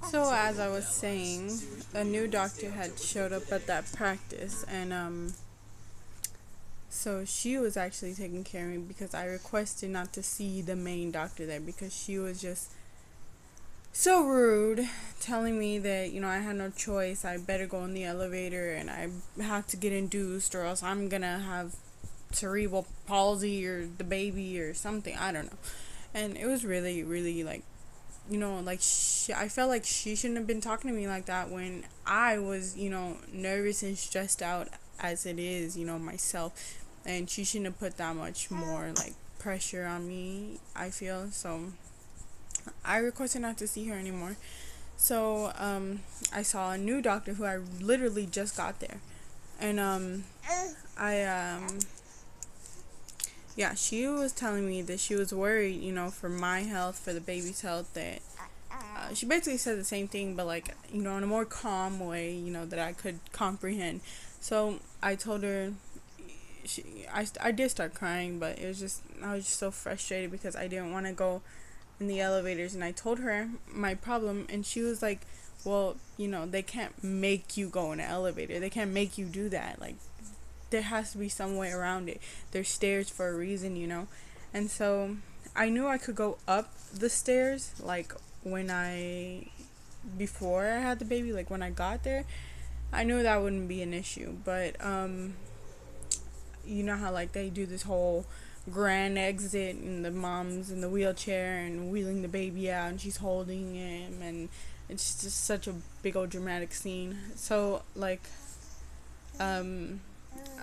So as I was saying, a new doctor had showed up at that practice, and so she was actually taking care of me because I requested not to see the main doctor there because she was just so rude, telling me that I had no choice. I better go in the elevator, and I have to get induced, or else I'm gonna have cerebral palsy or the baby or something. I don't know. And it was really, really like I felt like she shouldn't have been talking to me like that when I was, nervous and stressed out as it is, myself. And she shouldn't have put that much more, like, pressure on me, I feel. So I requested not to see her anymore. So I saw a new doctor who I literally just got there. And I, yeah, she was telling me that she was worried, for my health, for the baby's health, that she basically said the same thing, but like in a more calm way, that I could comprehend. So I told her, I did start crying, but I was just so frustrated because I didn't want to go in the elevators, and I told her my problem, and she was like, "Well, they can't make you go in an elevator. They can't make you do that. Like, there has to be some way around it. There's stairs for a reason." And so I knew I could go up the stairs, like when I before I had the baby, like when I got there, I knew that wouldn't be an issue. But you know how like they do this whole grand exit, and the mom's in the wheelchair and wheeling the baby out, and she's holding him, and it's just such a big old dramatic scene. So like um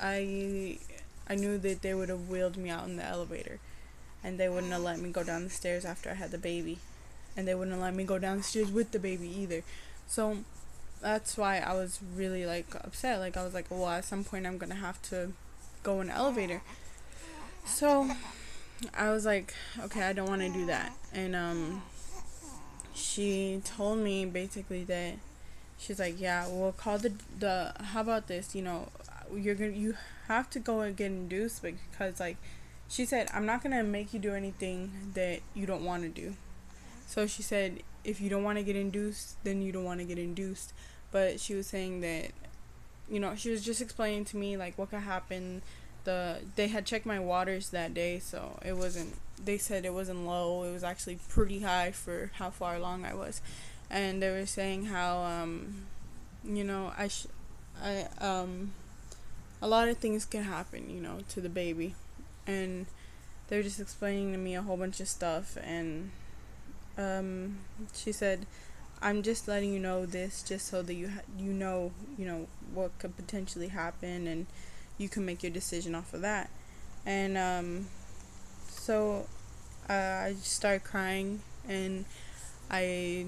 I I knew that they would have wheeled me out in the elevator, and they wouldn't have let me go down the stairs after I had the baby, and they wouldn't have let me go down the stairs with the baby either. So that's why I was really like upset. Like I was like, well, at some point I'm gonna have to go in an elevator. So I was like, okay, I don't want to do that. And she told me basically that she's like, yeah, we'll call the. How about this? You have to go and get induced because like she said, I'm not gonna make you do anything that you don't want to do. So she said, if you don't want to get induced, then you don't want to get induced. But she was saying that, she was just explaining to me like what could happen. They had checked my waters that day, so it wasn't. They said it wasn't low. It was actually pretty high for how far along I was, and they were saying how you know, I a lot of things can happen, to the baby, and they were just explaining to me a whole bunch of stuff, and she said, I'm just letting you know this just so that you know what could potentially happen, and you can make your decision off of that. And so I just started crying, and I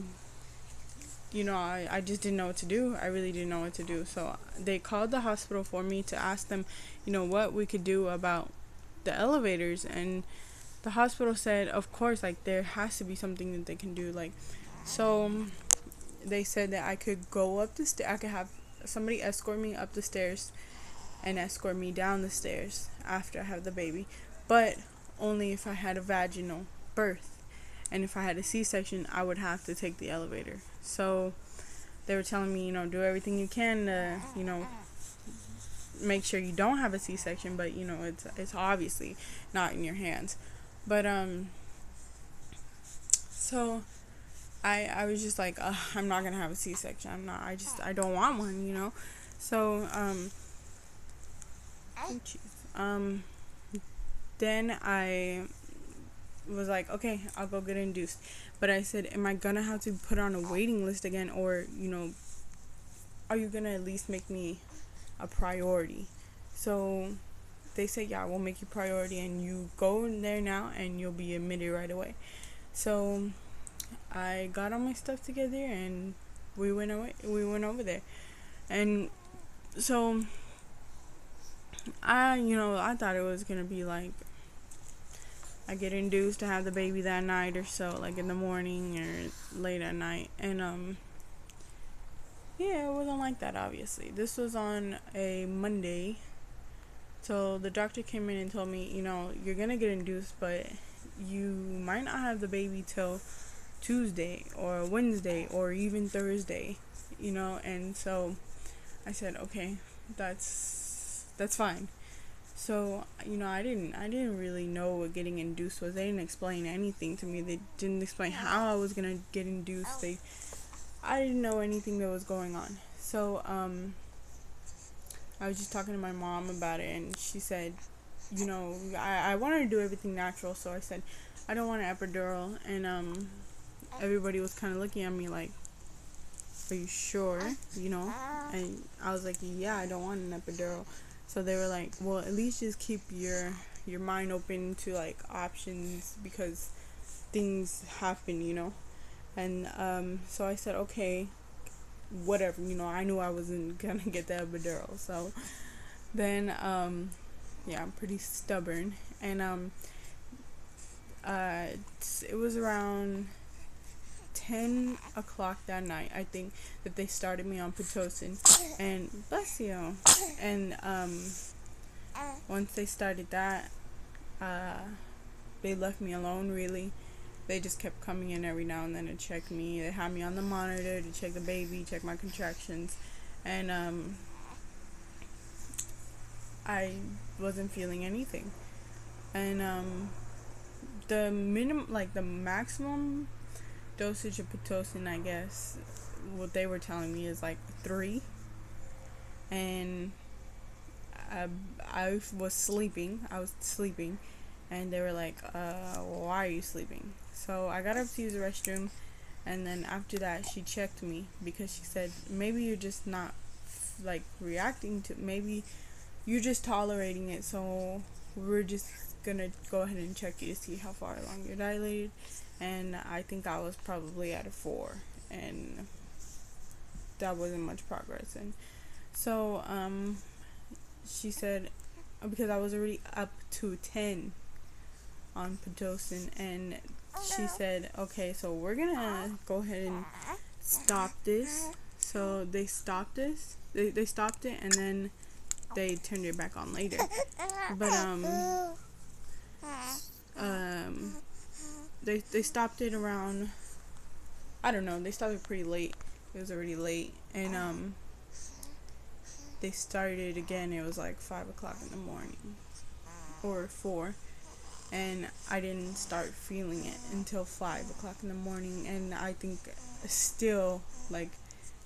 I just didn't know what to do. I really didn't know what to do. So they called the hospital for me to ask them, what we could do about the elevators. And the hospital said, of course, like, there has to be something that they can do. Like, so they said that I could go up the stairs. I could have somebody escort me up the stairs and escort me down the stairs after I have the baby. But only if I had a vaginal birth. And if I had a C-section, I would have to take the elevator. So they were telling me, do everything you can to, make sure you don't have a C-section, but it's obviously not in your hands. But so I was just like, I'm not gonna have a C-section. I don't want one. So um then I was like, okay, I'll go get induced. But I said, am I gonna have to put on a waiting list again, or are you gonna at least make me a priority? So they said, yeah, we'll make you priority, and you go in there now, and you'll be admitted right away. So I got all my stuff together, and we went away. We went over there, and so I thought it was gonna be like I get induced to have the baby that night or so, like in the morning or late at night. And yeah, it wasn't like that, obviously. This was on a Monday. So the doctor came in and told me, you're gonna get induced, but you might not have the baby till Tuesday or Wednesday or even Thursday, you know. And so I said, okay, that's fine. So, you know, I didn't really know what getting induced was. They didn't explain anything to me. They didn't explain how I was gonna get induced. I didn't know anything that was going on. So, I was just talking to my mom about it, and she said, you know, I wanted to do everything natural, so I said, I don't want an epidural. And everybody was kind of looking at me like, are you sure? You know? And I was like, yeah, I don't want an epidural. So they were like, well, at least just keep your mind open to like options, because things happen, you know. And so I said, okay, whatever, you know. I knew I wasn't gonna get the epidural. So then yeah, I'm pretty stubborn. And it was around 10 o'clock that night, I think, that they started me on Pitocin. And bless you. And once they started that, they left me alone, really. They just kept coming in every now and then to check me. They had me on the monitor to check the baby, check my contractions. And I wasn't feeling anything. And the maximum dosage of Pitocin, I guess, what they were telling me is like 3. And I was sleeping. And they were like, why are you sleeping? So I got up to use the restroom, and then after that, she checked me, because she said, maybe you're just not like reacting to, maybe you're just tolerating it, so we're just gonna go ahead and check you to see how far along you're dilated. And I think I was probably at a 4, and that wasn't much progress. And so she said, because I was already up to 10 on Pitocin, and she said, okay, so we're gonna go ahead and stop this. So they stopped this. They stopped it, and then they turned it back on later. But they stopped it around, I don't know, they stopped it pretty late. It was already late. And they started it again. It was like 5 o'clock in the morning, or 4. And I didn't start feeling it until 5 o'clock in the morning. And I think still, like,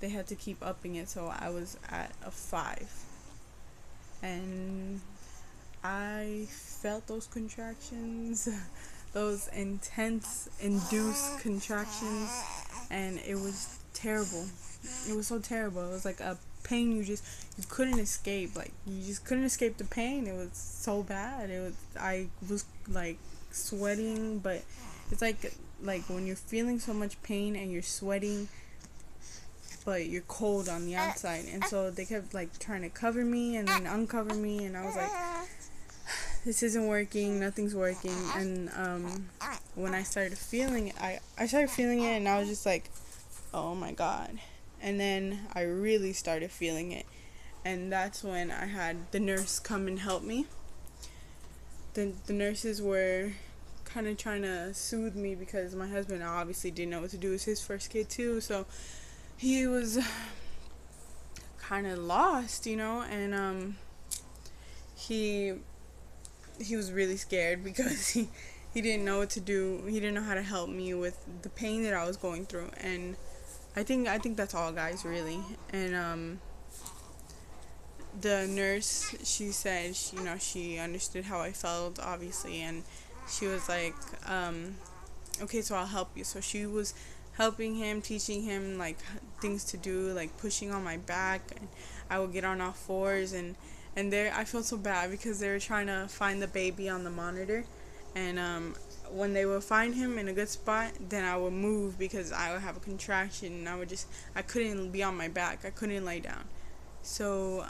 they had to keep upping it, so I was at a 5. And I felt those contractions, those intense induced contractions, and it was terrible. It was so terrible. It was like a pain you couldn't escape. Like, you just couldn't escape the pain. It was so bad. I was like sweating, but it's like when you're feeling so much pain and you're sweating, but you're cold on the outside. And so they kept like trying to cover me and then uncover me, and I was like, this isn't working, nothing's working. And when I started feeling it, I started feeling it, and I was just like, oh my god. And then I really started feeling it, and that's when I had the nurse come and help me. The nurses were kind of trying to soothe me, because my husband obviously didn't know what to do. It was his first kid too, so he was kind of lost, you know. And he was really scared, because he didn't know what to do. He didn't know how to help me with the pain that I was going through. And I think that's all, guys, really. And the nurse, she said, she understood how I felt, obviously, and she was like, okay, so I'll help you. So she was helping him, teaching him like things to do, like pushing on my back, and I would get on all fours. And there, I felt so bad, because they were trying to find the baby on the monitor, and when they would find him in a good spot, then I would move, because I would have a contraction, and I couldn't be on my back, I couldn't lay down. So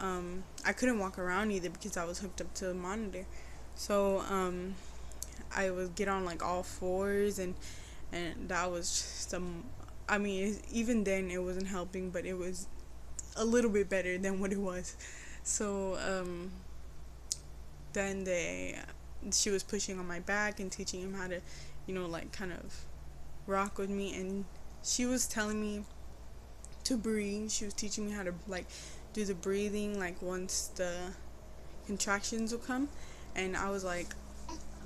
I couldn't walk around either, because I was hooked up to the monitor. So I would get on like all fours, and that was just even then it wasn't helping, but it was a little bit better than what it was. So then she was pushing on my back and teaching him how to, like kind of rock with me, and she was telling me to breathe. She was teaching me how to like do the breathing, like once the contractions will come. And I was like,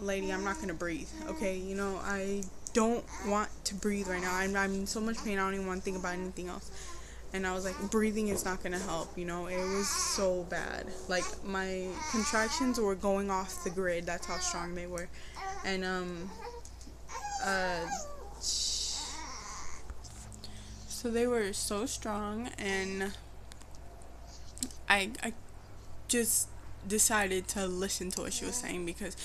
lady, I'm not gonna breathe. Okay, I don't want to breathe right now. I'm in so much pain. I don't even want to think about anything else. And I was like, breathing is not gonna help. It was so bad. Like my contractions were going off the grid. That's how strong they were. And uh, so they were so strong, and I just decided to listen to what she was saying because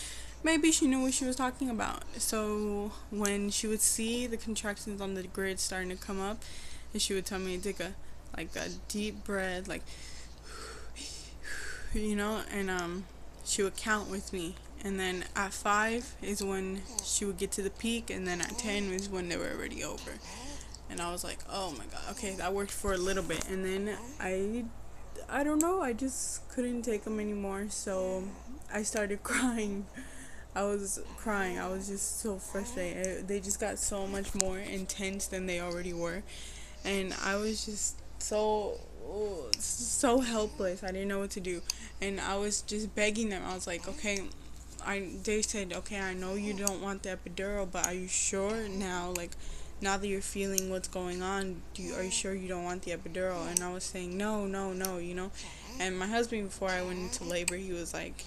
maybe she knew what she was talking about. So when she would see the contractions on the grid starting to come up, and she would tell me to take a deep breath, like and she would count with me. And then at 5 is when she would get to the peak, and then at 10 is when they were already over. And I was like, oh my god, okay, that worked for a little bit. And then I don't know, I just couldn't take them anymore. So I started crying. I was crying. I was just so frustrated. They just got so much more intense than they already were. And I was just so helpless. I didn't know what to do. And I was just begging them. I was like, okay, they said, okay, I know you don't want the epidural, but are you sure now, like, now that you're feeling what's going on, are you sure you don't want the epidural? And I was saying, no, no, no, And my husband, before I went into labor, he was like,